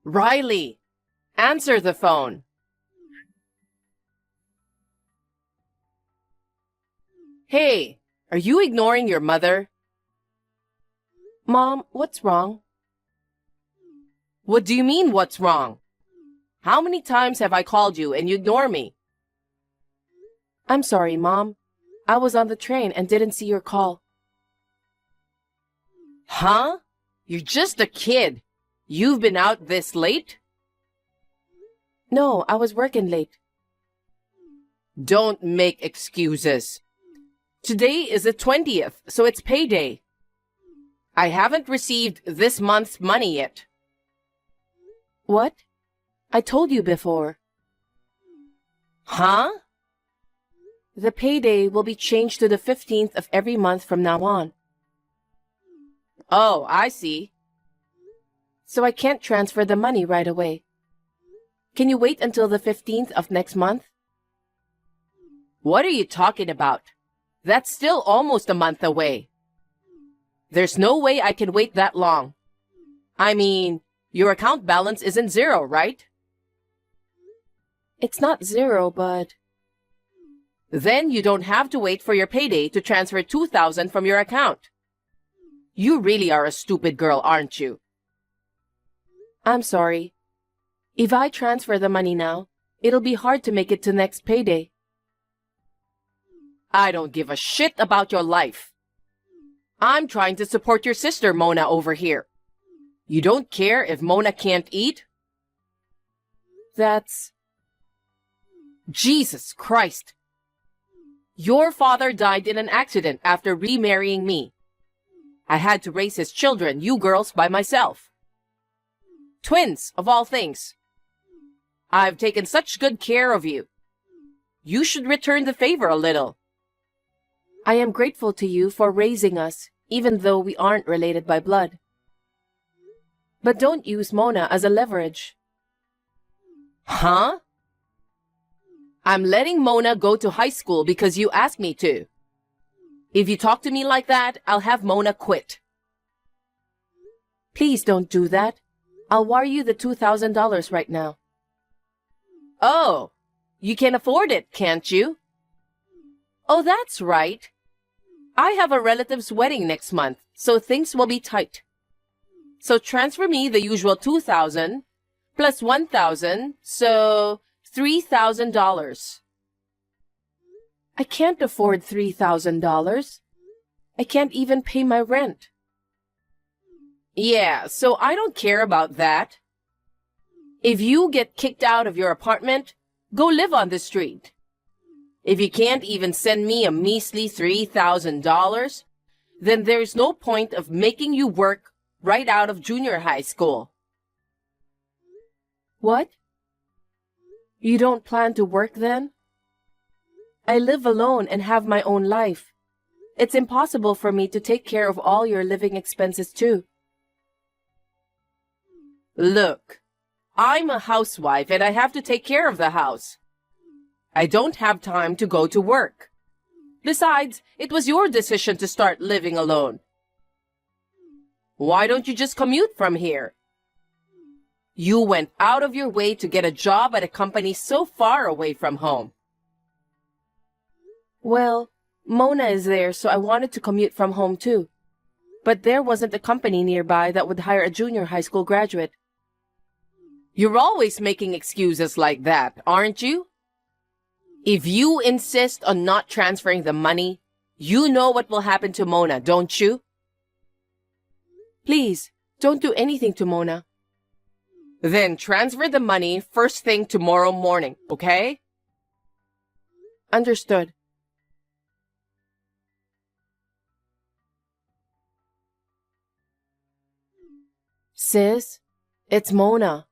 Riley, answer the phone. Hey, are you ignoring your mother? Mom, what's wrong? What do you mean, what's wrong? How many times have I called you and you ignore me? I'm sorry, Mom. I was on the train and didn't see your call. Huh? You're just a kid. You've been out this late? No, I was working late. Don't make excuses. Today is the 20th, so it's payday. I haven't received this month's money yet. What? I told you before. Huh? The payday will be changed to the 15th of every month from now on. Oh, I see. So I can't transfer the money right away. Can you wait until the 15th of next month? What are you talking about? That's still almost a month away. There's no way I can wait that long. I mean, your account balance isn't zero, right? It's not zero, but... Then you don't have to wait for your payday to transfer $2,000 from your account. You really are a stupid girl, aren't you? I'm sorry. If I transfer the money now, it'll be hard to make it to next payday. I don't give a shit about your life. I'm trying to support your sister, Mona, over here. You don't care if Mona can't eat? That's... Jesus Christ. Your father died in an accident after remarrying me. I had to raise his children, you girls, by myself. Twins, of all things. I've taken such good care of you. You should return the favor a little. I am grateful to you for raising us, even though we aren't related by blood. But don't use Mona as a leverage. Huh? I'm letting Mona go to high school because you asked me to. If you talk to me like that, I'll have Mona quit. Please don't do that. I'll wire you the $2,000 right now. Oh, you can afford it, can't you? Oh, that's right. I have a relative's wedding next month, so things will be tight. So transfer me the usual $2,000 plus $1,000, so $3,000. I can't afford $3,000. I can't even pay my rent. Yeah, so I don't care about that. If you get kicked out of your apartment, go live on the street. If you can't even send me a measly $3,000, then there's no point of making you work right out of junior high school. What? You don't plan to work then? I live alone and have my own life. It's impossible for me to take care of all your living expenses too. Look, I'm a housewife and I have to take care of the house. I don't have time to go to work. Besides, it was your decision to start living alone. Why don't you just commute from here? You went out of your way to get a job at a company so far away from home. Well, Mona is there, so I wanted to commute from home too. But there wasn't a company nearby that would hire a junior high school graduate. You're always making excuses like that, aren't you? If you insist on not transferring the money, you know what will happen to Mona, don't you? Please, don't do anything to Mona. Then transfer the money first thing tomorrow morning, okay? Understood. Sis, it's Mona.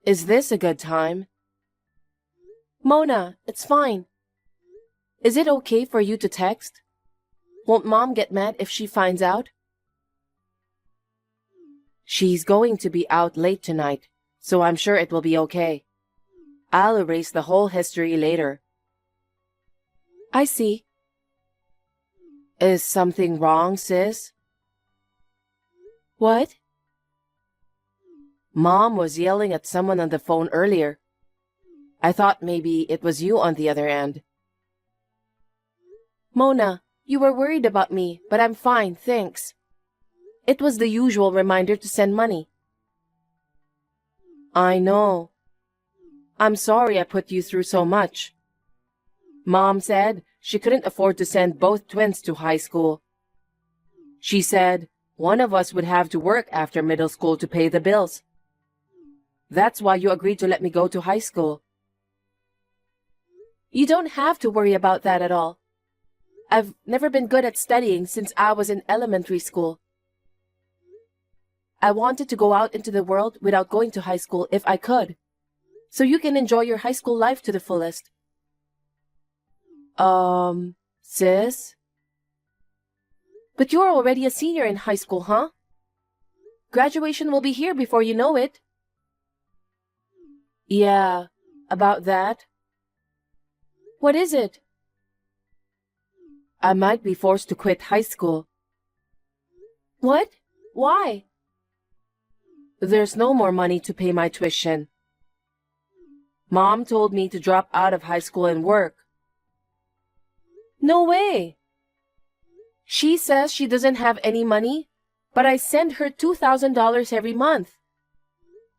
Is this a good time? Mona, it's fine. Is it okay for you to text? Won't Mom get mad if she finds out? She's going to be out late tonight, so I'm sure it will be okay. I'll erase the whole history later. I see. Is something wrong, sis? What? Mom was yelling at someone on the phone earlier. I thought maybe it was you on the other end. Mona, you were worried about me, but I'm fine, thanks. It was the usual reminder to send money. I know. I'm sorry I put you through so much. Mom said she couldn't afford to send both twins to high school. She said one of us would have to work after middle school to pay the bills. That's why you agreed to let me go to high school. You don't have to worry about that at all. I've never been good at studying since I was in elementary school. I wanted to go out into the world without going to high school if I could, so you can enjoy your high school life to the fullest. Sis? But you're already a senior in high school, huh? Graduation will be here before you know it. Yeah, about that. What is it? I might be forced to quit high school. What? Why? There's no more money to pay my tuition. Mom told me to drop out of high school and work. No way! She says she doesn't have any money, but I send her $2,000 every month.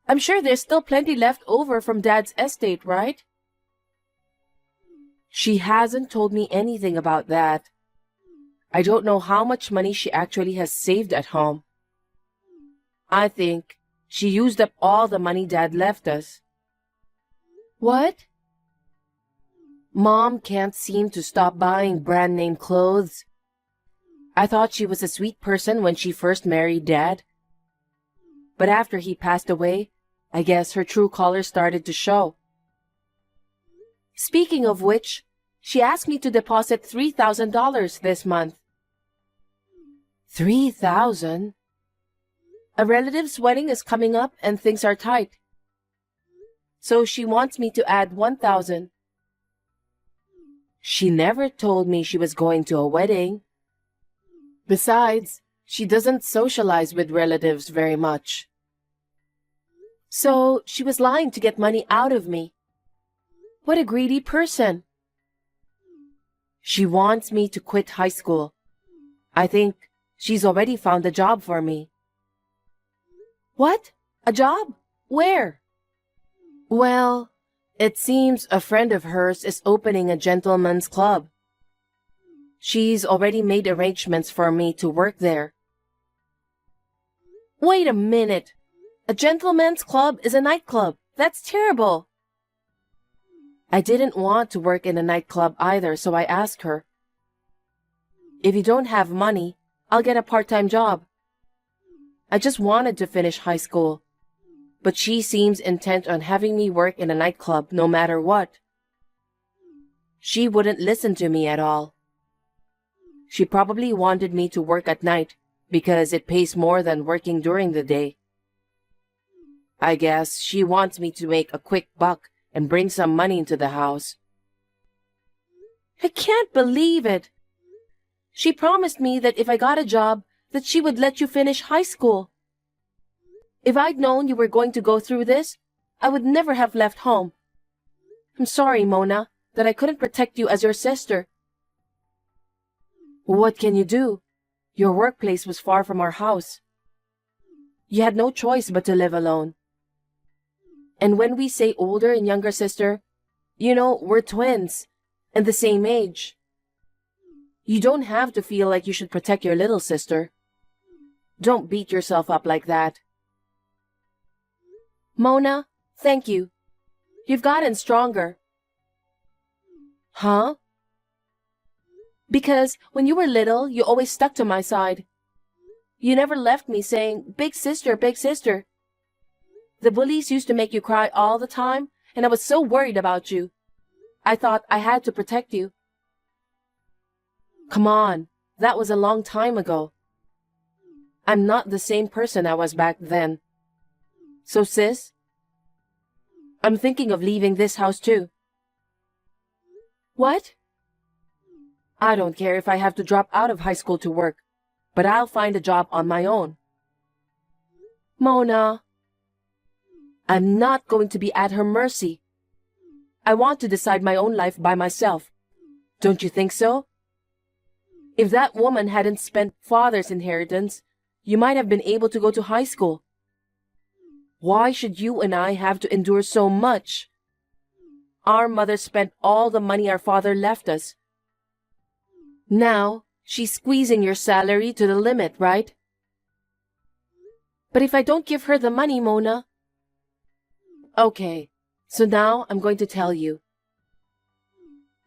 I'm sure there's still plenty left over from Dad's estate, right? She hasn't told me anything about that. I don't know how much money she actually has saved at home. I think she used up all the money Dad left us. What? Mom can't seem to stop buying brand-name clothes. I thought she was a sweet person when she first married Dad. But after he passed away, I guess her true colors started to show. Speaking of which, she asked me to deposit $3,000 this month. $3,000? A relative's wedding is coming up and things are tight. So she wants me to add $1,000. She never told me she was going to a wedding. Besides, she doesn't socialize with relatives very much. So she was lying to get money out of me. What a greedy person. She wants me to quit high school. I think she's already found a job for me. What? A job? Where? Well, it seems a friend of hers is opening a gentleman's club. She's already made arrangements for me to work there. Wait a minute. A gentleman's club is a nightclub. That's terrible. I didn't want to work in a nightclub either, so I asked her. If you don't have money, I'll get a part-time job. I just wanted to finish high school, but she seems intent on having me work in a nightclub no matter what. She wouldn't listen to me at all. She probably wanted me to work at night because it pays more than working during the day. I guess she wants me to make a quick buck and bring some money into the house. I can't believe it. She promised me that if I got a job, that she would let you finish high school. If I'd known you were going to go through this, I would never have left home. I'm sorry, Mona, that I couldn't protect you as your sister. What can you do? Your workplace was far from our house. You had no choice but to live alone. And when we say older and younger sister, you know, we're twins and the same age. You don't have to feel like you should protect your little sister. Don't beat yourself up like that. Mona, thank you. You've gotten stronger. Huh? Because when you were little, you always stuck to my side. You never left me saying, "Big sister, big sister." The bullies used to make you cry all the time, and I was so worried about you. I thought I had to protect you. Come on, that was a long time ago. I'm not the same person I was back then. So, sis, I'm thinking of leaving this house too. What? I don't care if I have to drop out of high school to work, but I'll find a job on my own. Mona. I'm not going to be at her mercy. I want to decide my own life by myself. Don't you think so? If that woman hadn't spent father's inheritance, you might have been able to go to high school. Why should you and I have to endure so much? Our mother spent all the money our father left us. Now, she's squeezing your salary to the limit, right? But if I don't give her the money, Mona... Okay, so now I'm going to tell you.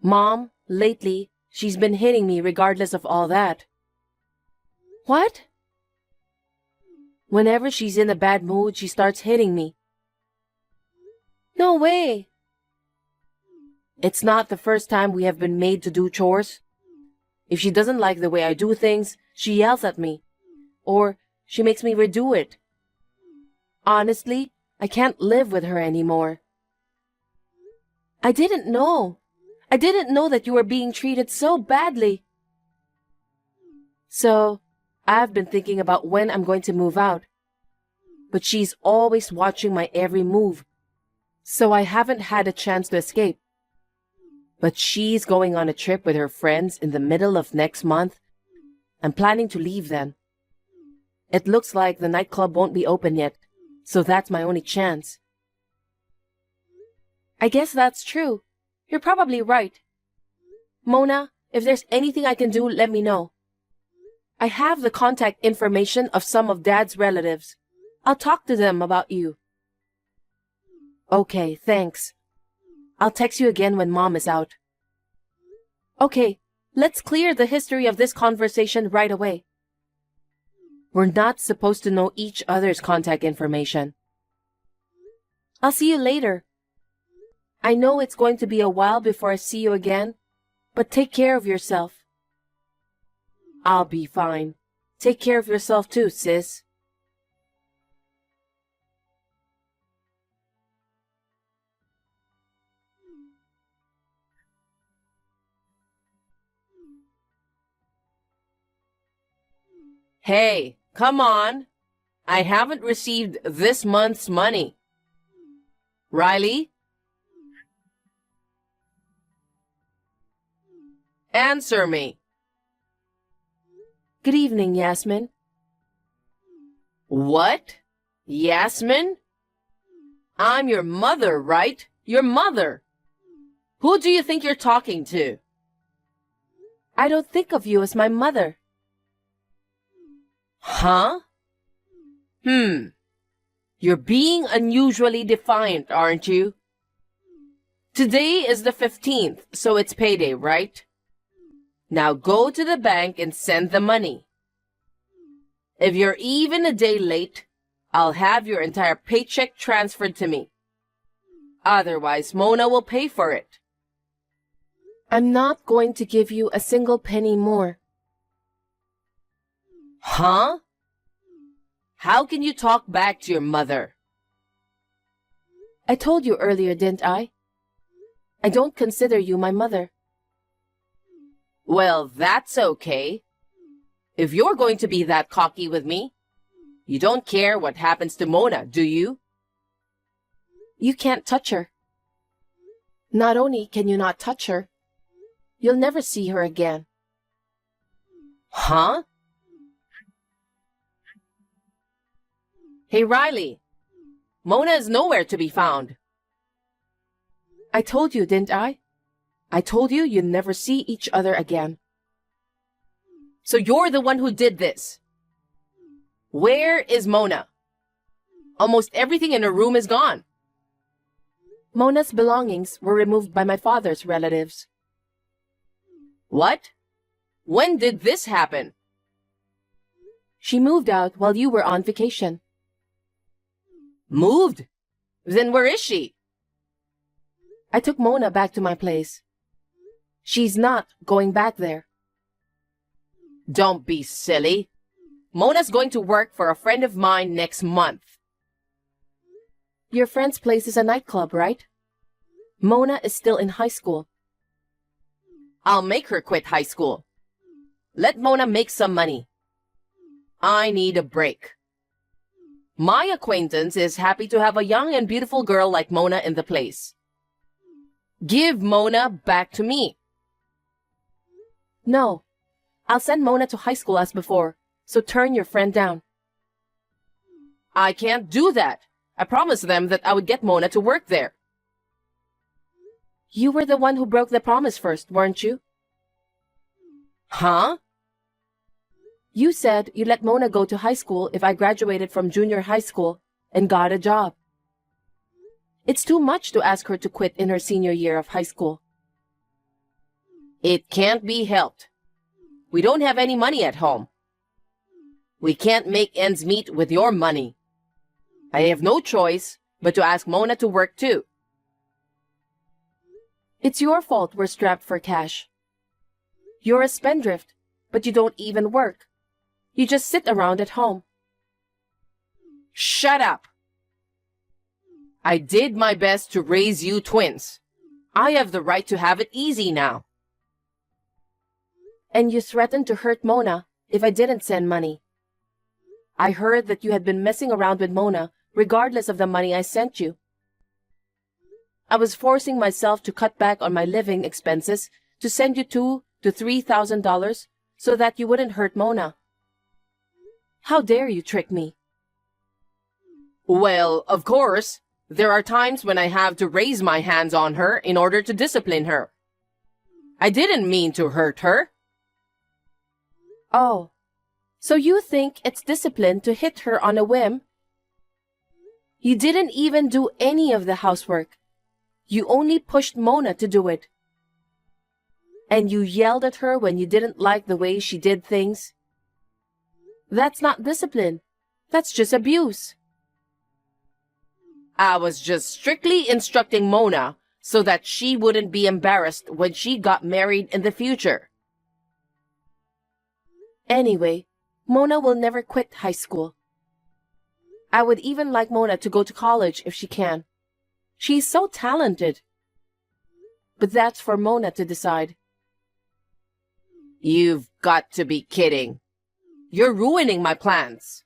Mom, lately, she's been hitting me regardless of all that. What? Whenever she's in a bad mood, she starts hitting me. No way. It's not the first time we have been made to do chores. If she doesn't like the way I do things, she yells at me. Or she makes me redo it. Honestly, I can't live with her anymore. I didn't know. I didn't know that you were being treated so badly. So, I've been thinking about when I'm going to move out. But she's always watching my every move. So I haven't had a chance to escape. But she's going on a trip with her friends in the middle of next month. I'm planning to leave then. It looks like the nightclub won't be open yet, so that's my only chance. I guess that's true. You're probably right. Mona, if there's anything I can do, let me know. I have the contact information of some of Dad's relatives. I'll talk to them about you. Okay, thanks. I'll text you again when Mom is out. Okay, let's clear the history of this conversation right away. We're not supposed to know each other's contact information. I'll see you later. I know it's going to be a while before I see you again, but take care of yourself. I'll be fine. Take care of yourself too, sis. Hey, come on. I haven't received this month's money. Riley? Answer me. Good evening, Yasmin. What? Yasmin? I'm your mother, right? Your mother. Who do you think you're talking to? I don't think of you as my mother. Huh? You're being unusually defiant, aren't you? Today is the 15th, so it's payday, right? Now go to the bank and send the money. If you're even a day late, I'll have your entire paycheck transferred to me. Otherwise, Mona will pay for it. I'm not going to give you a single penny more. Huh? How can you talk back to your mother? I told you earlier, didn't I? I don't consider you my mother. Well, that's okay. If you're going to be that cocky with me, you don't care what happens to Mona, do you? You can't touch her. Not only can you not touch her, you'll never see her again. Huh? Hey, Riley. Mona is nowhere to be found. I told you, didn't I? I told you you'd never see each other again. So you're the one who did this. Where is Mona? Almost everything in her room is gone. Mona's belongings were removed by my father's relatives. What? When did this happen? She moved out while you were on vacation. Moved? Then where is she? I took Mona back to my place. She's not going back there. Don't be silly. Mona's going to work for a friend of mine next month. Your friend's place is a nightclub, right? Mona is still in high school. I'll make her quit high school. Let Mona make some money. I need a break. My acquaintance is happy to have a young and beautiful girl like Mona in the place. Give Mona back to me. No. I'll send Mona to high school as before, so turn your friend down. I can't do that. I promised them that I would get Mona to work there. You were the one who broke the promise first, weren't you? Huh? You said you'd let Mona go to high school if I graduated from junior high school and got a job. It's too much to ask her to quit in her senior year of high school. It can't be helped. We don't have any money at home. We can't make ends meet with your money. I have no choice but to ask Mona to work too. It's your fault we're strapped for cash. You're a spendthrift, but you don't even work. You just sit around at home. Shut up! I did my best to raise you twins. I have the right to have it easy now. And you threatened to hurt Mona if I didn't send money. I heard that you had been messing around with Mona regardless of the money I sent you. I was forcing myself to cut back on my living expenses to send you $2,000 to $3,000 so that you wouldn't hurt Mona. How dare you trick me? Well, of course, there are times when I have to raise my hands on her in order to discipline her. I didn't mean to hurt her. Oh, so you think it's discipline to hit her on a whim? You didn't even do any of the housework. You only pushed Mona to do it. And you yelled at her when you didn't like the way she did things. That's not discipline. That's just abuse. I was just strictly instructing Mona so that she wouldn't be embarrassed when she got married in the future. Anyway, Mona will never quit high school. I would even like Mona to go to college if she can. She's so talented. But that's for Mona to decide. You've got to be kidding. You're ruining my plans.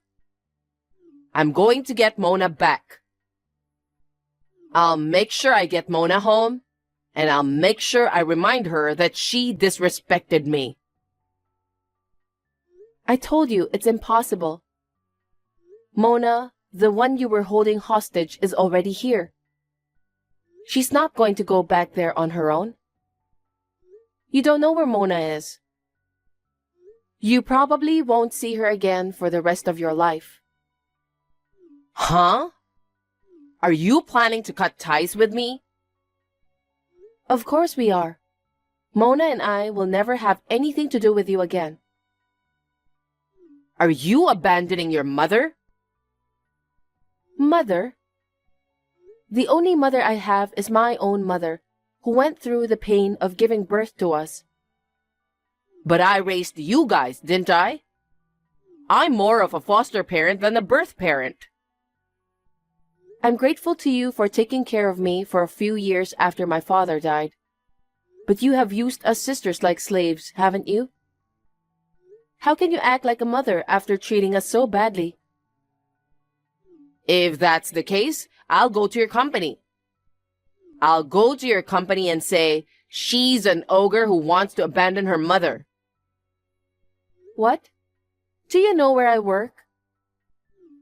I'm going to get Mona back. I'll make sure I get Mona home, and I'll make sure I remind her that she disrespected me. I told you it's impossible. Mona, the one you were holding hostage, is already here. She's not going to go back there on her own. You don't know where Mona is. You probably won't see her again for the rest of your life. Huh? Are you planning to cut ties with me? Of course we are. Mona and I will never have anything to do with you again. Are you abandoning your mother? Mother? The only mother I have is my own mother, who went through the pain of giving birth to us. But I raised you guys, didn't I? I'm more of a foster parent than a birth parent. I'm grateful to you for taking care of me for a few years after my father died. But you have used us sisters like slaves, haven't you? How can you act like a mother after treating us so badly? If that's the case, I'll go to your company. I'll go to your company and say, she's an ogre who wants to abandon her mother. What? Do you know where I work?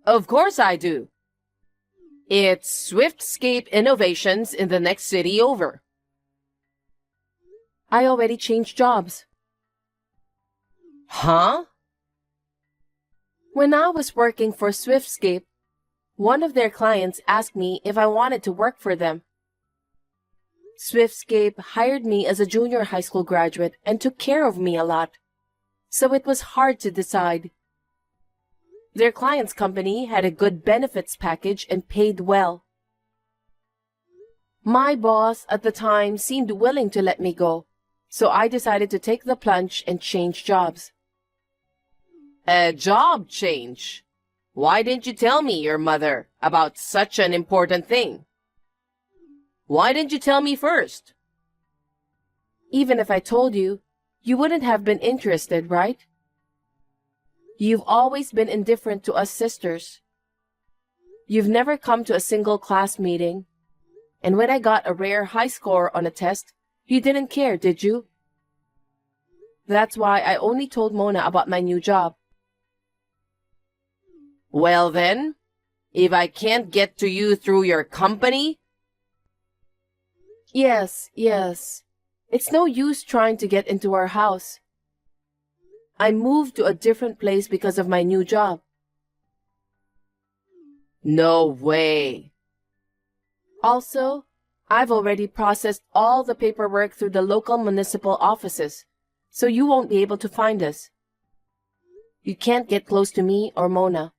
Of course I do. It's Swiftscape Innovations in the next city over. I already changed jobs. Huh? When I was working for Swiftscape, one of their clients asked me if I wanted to work for them. Swiftscape hired me as a junior high school graduate and took care of me a lot, so it was hard to decide. Their client's company had a good benefits package and paid well. My boss at the time seemed willing to let me go, so I decided to take the plunge and change jobs. A job change? Why didn't you tell me, your mother, about such an important thing? Why didn't you tell me first? Even if I told you, you wouldn't have been interested, right? You've always been indifferent to us sisters. You've never come to a single class meeting. And when I got a rare high score on a test, you didn't care, did you? That's why I only told Mona about my new job. Well then, if I can't get to you through your company... Yes. It's no use trying to get into our house. I moved to a different place because of my new job. No way. Also, I've already processed all the paperwork through the local municipal offices, so you won't be able to find us. You can't get close to me or Mona.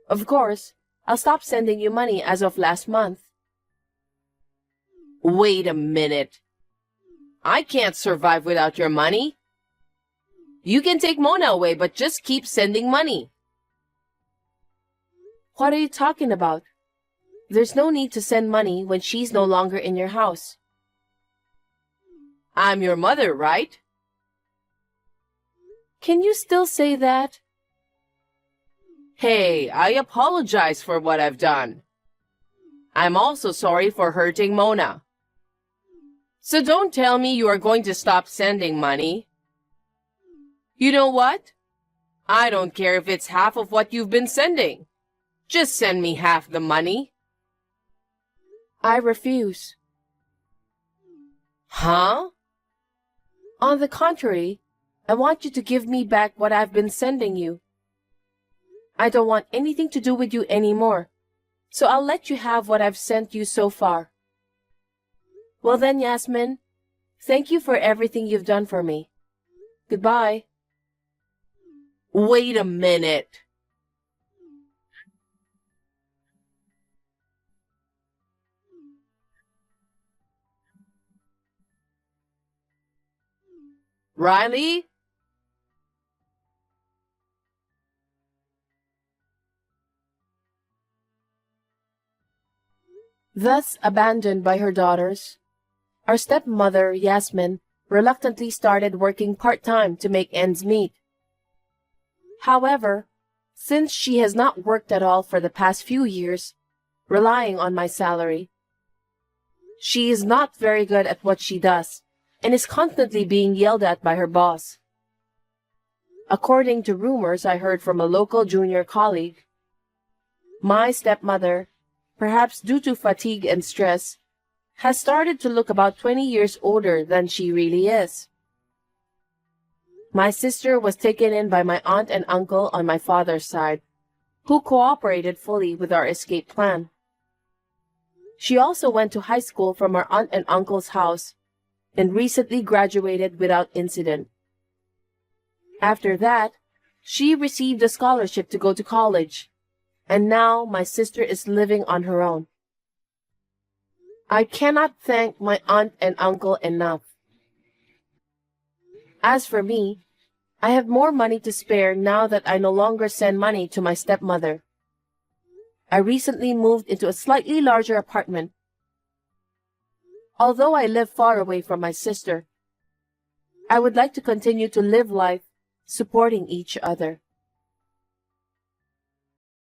Of course, I'll stop sending you money as of last month. Wait a minute. I can't survive without your money. You can take Mona away, but just keep sending money. What are you talking about? There's no need to send money when she's no longer in your house. I'm your mother, right? Can you still say that? Hey, I apologize for what I've done. I'm also sorry for hurting Mona. So don't tell me you are going to stop sending money. You know what? I don't care if it's half of what you've been sending. Just send me half the money. I refuse. Huh? On the contrary, I want you to give me back what I've been sending you. I don't want anything to do with you anymore, so I'll let you have what I've sent you so far. Well then, Yasmin, thank you for everything you've done for me. Goodbye. Wait a minute. Riley? Thus abandoned by her daughters, our stepmother, Yasmin, reluctantly started working part-time to make ends meet. However, since she has not worked at all for the past few years, relying on my salary, she is not very good at what she does and is constantly being yelled at by her boss. According to rumors I heard from a local junior colleague, my stepmother, perhaps due to fatigue and stress, has started to look about 20 years older than she really is. My sister was taken in by my aunt and uncle on my father's side, who cooperated fully with our escape plan. She also went to high school from our aunt and uncle's house and recently graduated without incident. After that, she received a scholarship to go to college, and now my sister is living on her own. I cannot thank my aunt and uncle enough. As for me, I have more money to spare now that I no longer send money to my stepmother. I recently moved into a slightly larger apartment. Although I live far away from my sister, I would like to continue to live life supporting each other.